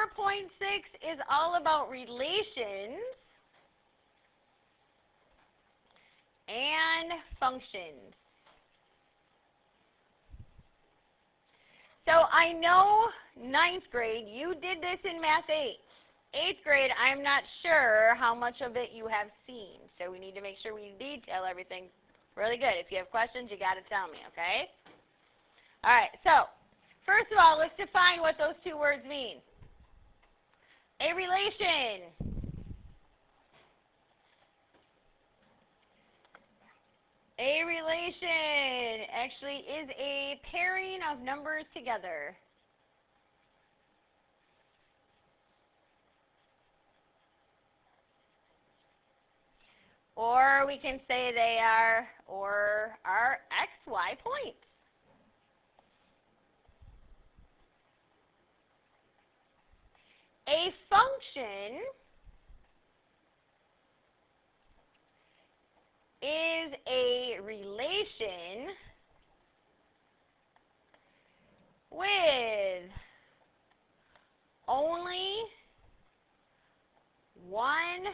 4.6 is all about relations and functions. So I know 9th grade, you did this in Math 8. 8th grade, I'm not sure how much of it you have seen. So we need to make sure we detail everything really good. If you have questions, you got to tell me, okay? All right, so first of all, let's define what those two words mean. A relation. A relation actually is a pairing of numbers together. Or we can say they are XY points. A function is a relation with only one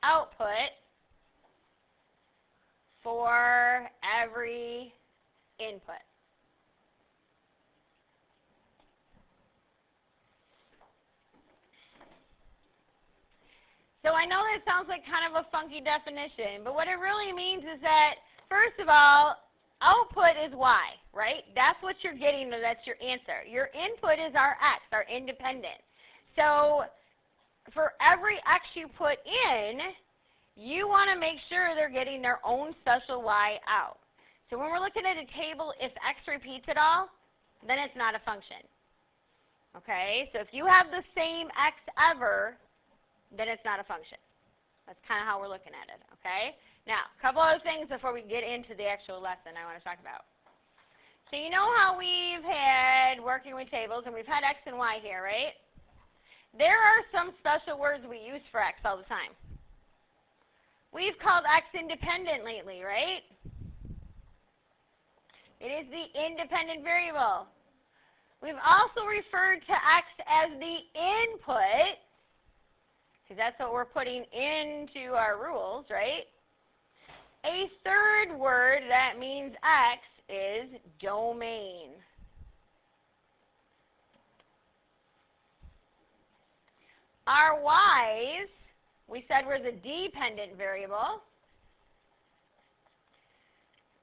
output for every input. So I know that sounds like kind of a funky definition, but what it really means is that, first of all, output is Y, right? That's what you're getting, or that's your answer. Your input is our X, our independent. So for every X you put in, you want to make sure they're getting their own special Y out. So when we're looking at a table, if X repeats at all, then it's not a function. Okay? So if you have the same X ever, then it's not a function. That's kind of how we're looking at it, okay? Now, a couple other things before we get into the actual lesson I want to talk about. So you know how we've had working with tables, and we've had X and Y here, right? There are some special words we use for X all the time. We've called X independent lately, right? It is the independent variable. We've also referred to X as the input, because that's what we're putting into our rules, right? A third word that means X is domain. Our Y's, we said, were the dependent variable.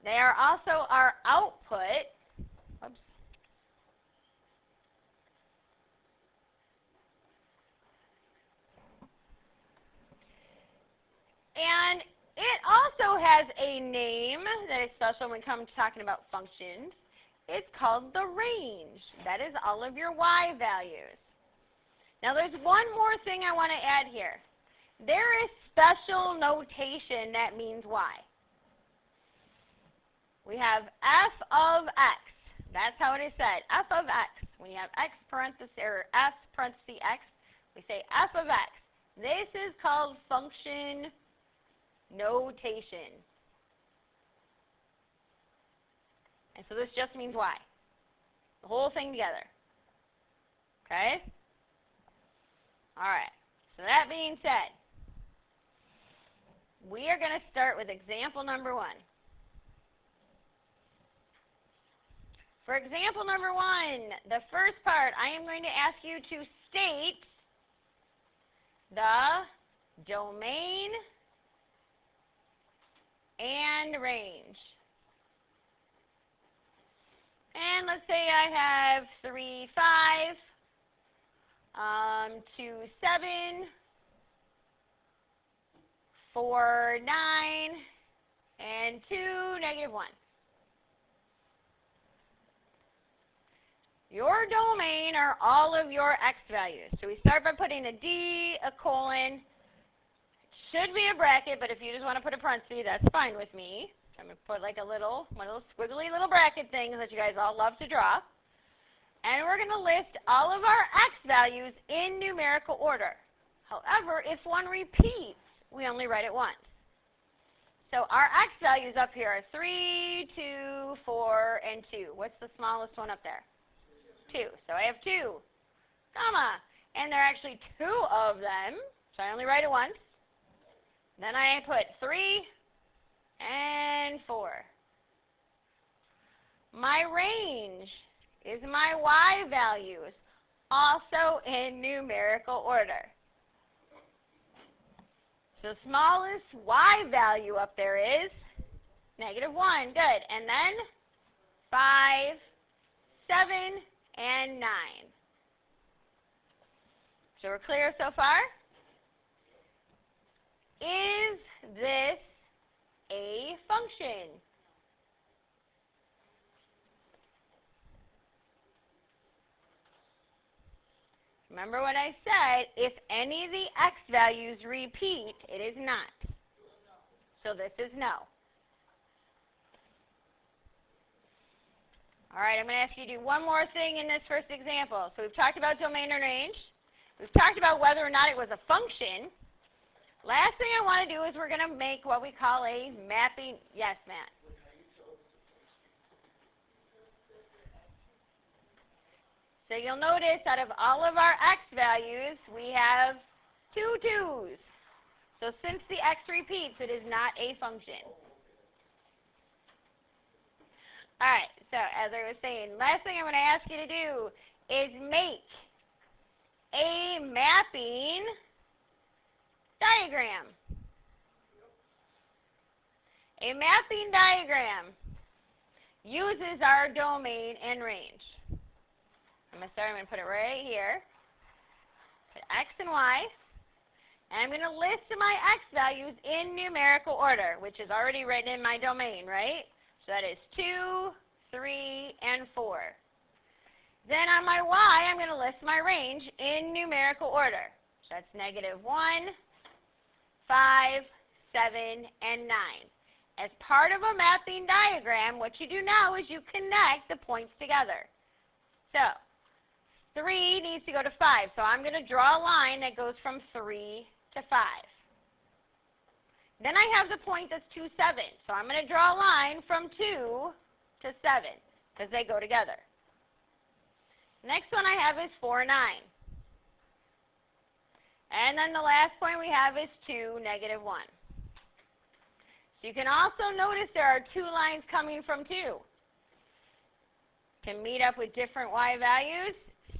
They are also our output. Whoops. And it also has a name that is special when it comes to talking about functions. It's called the range. That is all of your Y values. Now there's one more thing I want to add here. There is special notation that means Y. We have f of x. That's how it is said, f of x. When you have x parenthesis or f parenthesis x, we say f of x. This is called function notation. And so this just means Y. The whole thing together. Okay? All right. So that being said, we are going to start with example number 1. For example number 1, the first part, I am going to ask you to state the domain and range. And let's say I have 3, 5, 2, 7, 4, 9, and 2, negative 1. Your domain are all of your x values. So we start by putting a D, a colon. Should be a bracket, but if you just want to put a parenthesis, that's fine with me. So I'm going to put like one of those squiggly little bracket things that you guys all love to draw. And we're going to list all of our x values in numerical order. However, if one repeats, we only write it once. So our x values up here are 3, 2, 4, and 2. What's the smallest one up there? 2. So I have 2. comma. And there are actually 2 of them, so I only write it once. Then I put 3 and 4. My range is my y values, also in numerical order. So smallest y value up there is -1. Good. And then 5, 7, and 9. So we're clear so far? Is this a function? Remember what I said, if any of the x values repeat, it is not. So this is no. All right, I'm going to ask you to do one more thing in this first example. So we've talked about domain and range. We've talked about whether or not it was a function. Last thing I want to do is we're going to make what we call a mapping. Yes, Matt. So you'll notice out of all of our x values, we have 2 2s. So since the x repeats, it is not a function. All right, so as I was saying, last thing I'm going to ask you to do is make a mapping diagram. A mapping diagram uses our domain and range. I'm going to put it right here. Put x and y. And I'm going to list my x values in numerical order, which is already written in my domain, right? So that is 2, 3, and 4. Then on my y, I'm going to list my range in numerical order. So that's -1, 5, 7, and 9. As part of a mapping diagram, what you do now is you connect the points together. So 3 needs to go to 5. So I'm going to draw a line that goes from 3 to 5. Then I have the point that's 2, 7. So I'm going to draw a line from 2 to 7 because they go together. Next one I have is 4, 9. And then the last point we have is 2, -1. So you can also notice there are 2 lines coming from 2. Can meet up with different y values.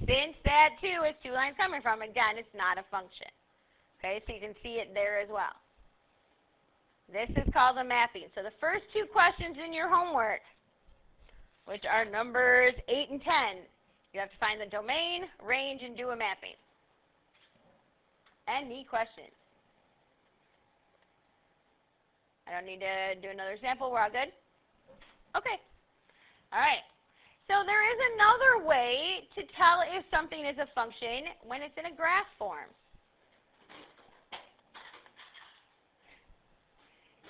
Since that 2 is 2 lines coming from, again, it's not a function. Okay, so you can see it there as well. This is called a mapping. So the first 2 questions in your homework, which are numbers 8 and 10, you have to find the domain, range, and do a mapping. Any questions? I don't need to do another example. We're all good? Okay. All right. So there is another way to tell if something is a function when it's in a graph form.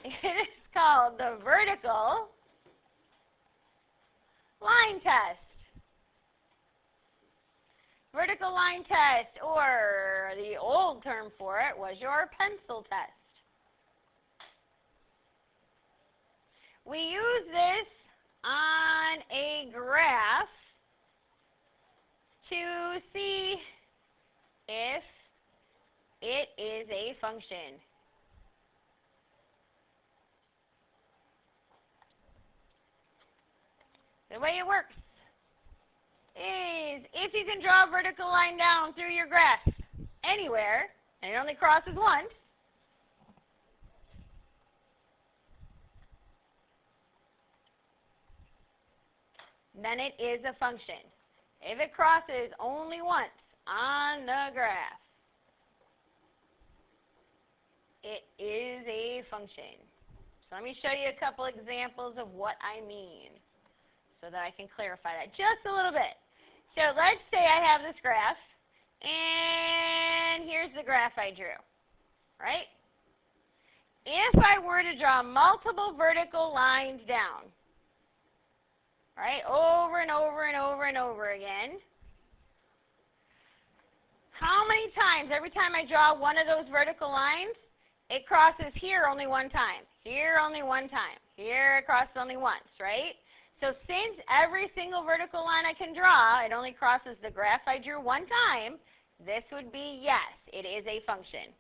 It is called the vertical line test. Vertical line test, or the old term for it was your pencil test. We use this on a graph to see if it is a function. The way it works is if you can draw a vertical line down through your graph anywhere, and it only crosses once, then it is a function. If it crosses only once on the graph, it is a function. So let me show you a couple examples of what I mean so that I can clarify that just a little bit. So let's say I have this graph, and here's the graph I drew, right? If I were to draw multiple vertical lines down, right, over and over and over and over again, how many times, every time I draw one of those vertical lines, it crosses here only one time, here only one time, here it crosses only once, right? So since every single vertical line I can draw, it only crosses the graph I drew one time, this would be yes, it is a function.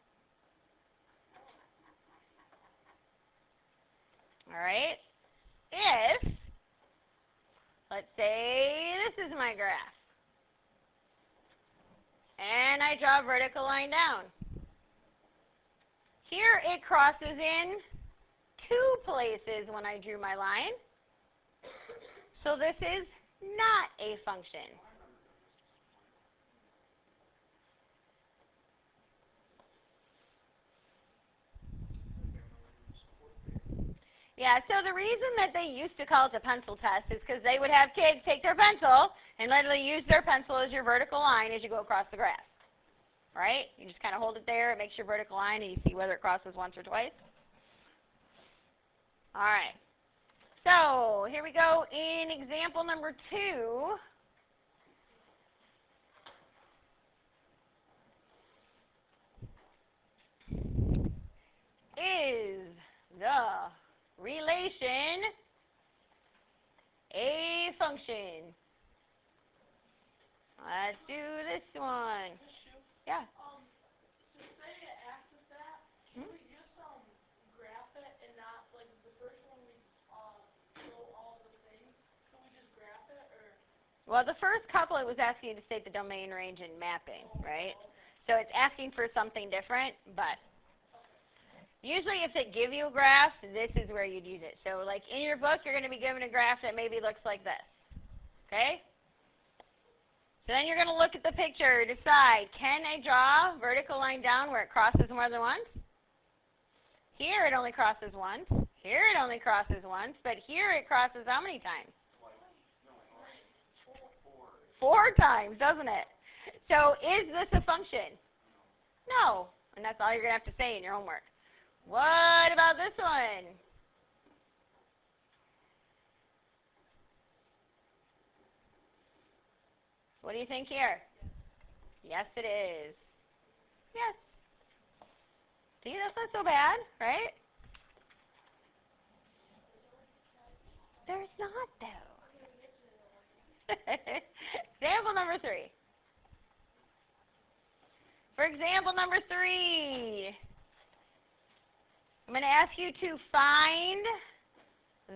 All right? If, let's say this is my graph, and I draw a vertical line down. Here it crosses in two places when I drew my line. So this is not a function. Yeah, so the reason that they used to call it the pencil test is because they would have kids take their pencil and literally use their pencil as your vertical line as you go across the graph. Right? You just kind of hold it there, it makes your vertical line, and you see whether it crosses once or twice. All right. So here we go in example number 2. Is the relation a function? Let's do this one. Yeah. So say it asks us that, can we just graph it and not, like, the first one we show all the things, can we just graph it, or? Well, the first couple it was asking you to state the domain, range, and mapping, right? So it's asking for something different, but usually if it give you a graph, this is where you'd use it. So like in your book, you're going to be given a graph that maybe looks like this, okay? So then you're going to look at the picture, decide, can I draw a vertical line down where it crosses more than once? Here it only crosses once. Here it only crosses once. But here it crosses how many times? 4 times, doesn't it? So is this a function? No. And that's all you're going to have to say in your homework. What about this one? What do you think here? Yes, it is. Yes. See, that's not so bad, right? There's not, though. Example number 3. For example number 3, I'm going to ask you to find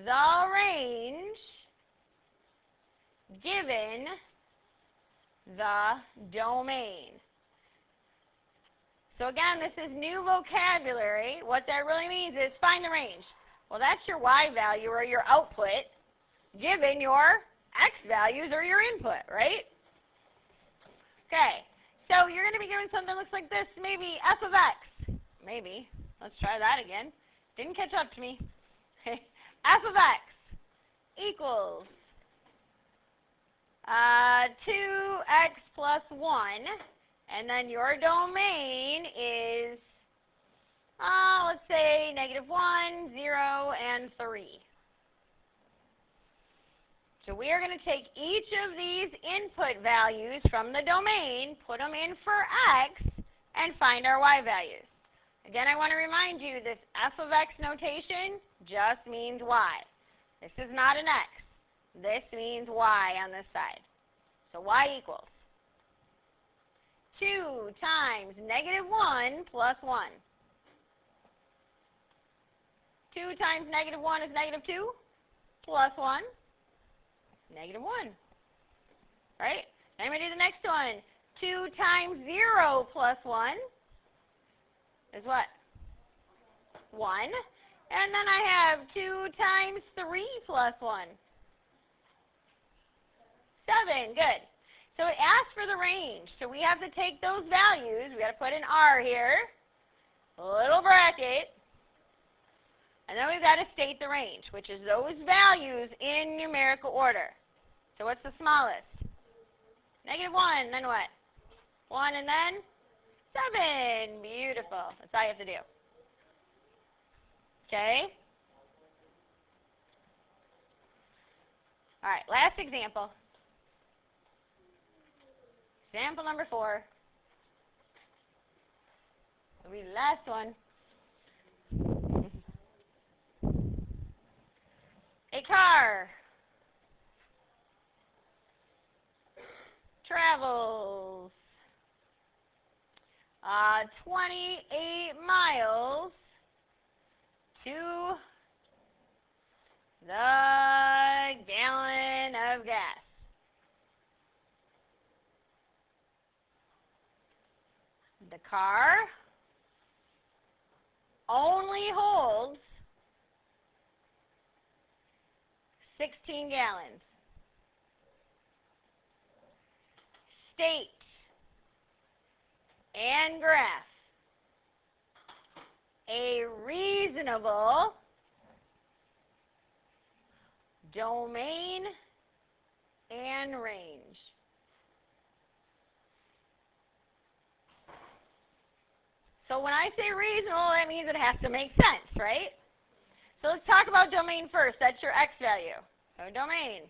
the range given the domain. So again, this is new vocabulary. What that really means is find the range. Well, that's your y value or your output given your x values or your input, right? Okay, so you're going to be given something that looks like this, maybe f of x. Maybe. Let's try that again. Didn't catch up to me. F of x equals 2x plus 1, and then your domain is, let's say, -1, 0, and 3. So we are going to take each of these input values from the domain, put them in for x, and find our y values. Again, I want to remind you this f of x notation just means y. This is not an x. This means y on this side. So y equals 2 times -1 plus 1. 2 times -1 is -2 plus 1. -1. Right? Then we do the next one. 2 times 0 plus 1 is what? 1. And then I have 2 times 3 plus 1. 7. Good. So it asks for the range. So we have to take those values. We've got to put an R here, a little bracket, and then we've got to state the range, which is those values in numerical order. So what's the smallest? -1, then what? 1 and then 7. Beautiful. That's all you have to do. Okay? All right, last example. Example number 4. It'll be the last one. A car travels 28 miles to the gallon of gas. The car only holds 16 gallons. State and graph a reasonable domain and range. So when I say reasonable, that means it has to make sense, right? So let's talk about domain first. That's your x value. So domain.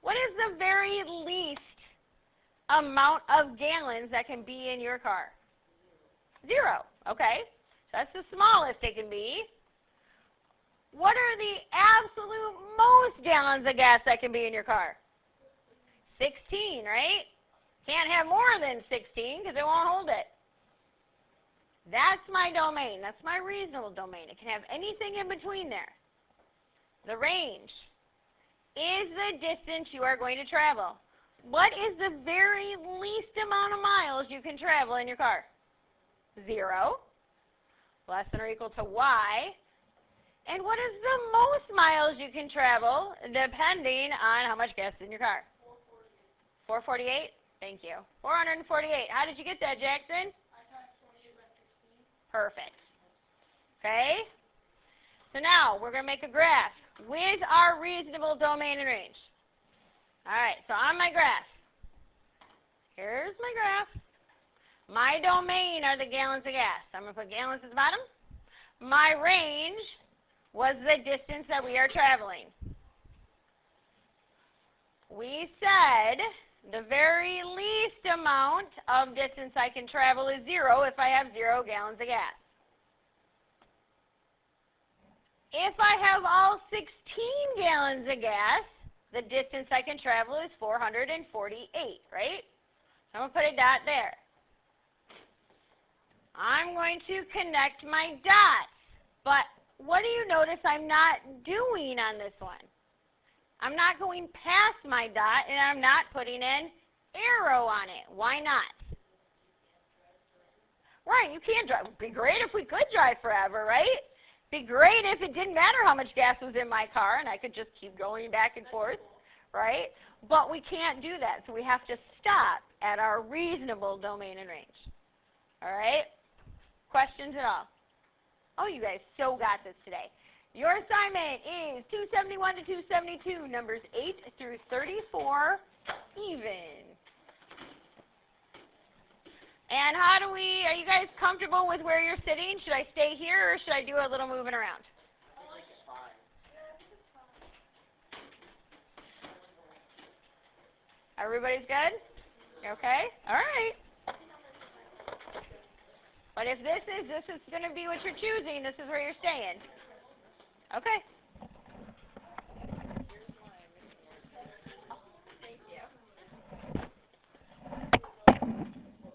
What is the very least amount of gallons that can be in your car? 0. Okay. So that's the smallest it can be. What are the absolute most gallons of gas that can be in your car? 16, right? Can't have more than 16 because it won't hold it. That's my domain. That's my reasonable domain. It can have anything in between there. The range is the distance you are going to travel. What is the very least amount of miles you can travel in your car? 0. Less than or equal to y. And what is the most miles you can travel depending on how much gas is in your car? 448. 448? Thank you. 448. How did you get that, Jackson? Perfect. Okay? So now we're going to make a graph with our reasonable domain and range. All right, so on my graph, here's my graph. My domain are the gallons of gas. I'm going to put gallons at the bottom. My range was the distance that we are traveling. We said the very least amount of distance I can travel is 0 if I have 0 gallons of gas. If I have all 16 gallons of gas, the distance I can travel is 448, right? I'm going to put a dot there. I'm going to connect my dots. But what do you notice I'm not doing on this one? I'm not going past my dot, and I'm not putting an arrow on it. Why not? Right, you can't drive. It would be great if we could drive forever, right? It'd be great if it didn't matter how much gas was in my car and I could just keep going back and forth, right? But we can't do that, so we have to stop at our reasonable domain and range. All right? Questions at all? Oh, you guys so got this today. Your assignment is 271 to 272, numbers 8 through 34, even. And how do we, are you guys comfortable with where you're sitting? Should I stay here or should I do a little moving around? I like it fine. Everybody's good? Okay? All right. But if this is going to be what you're choosing, this is where you're staying. Okay.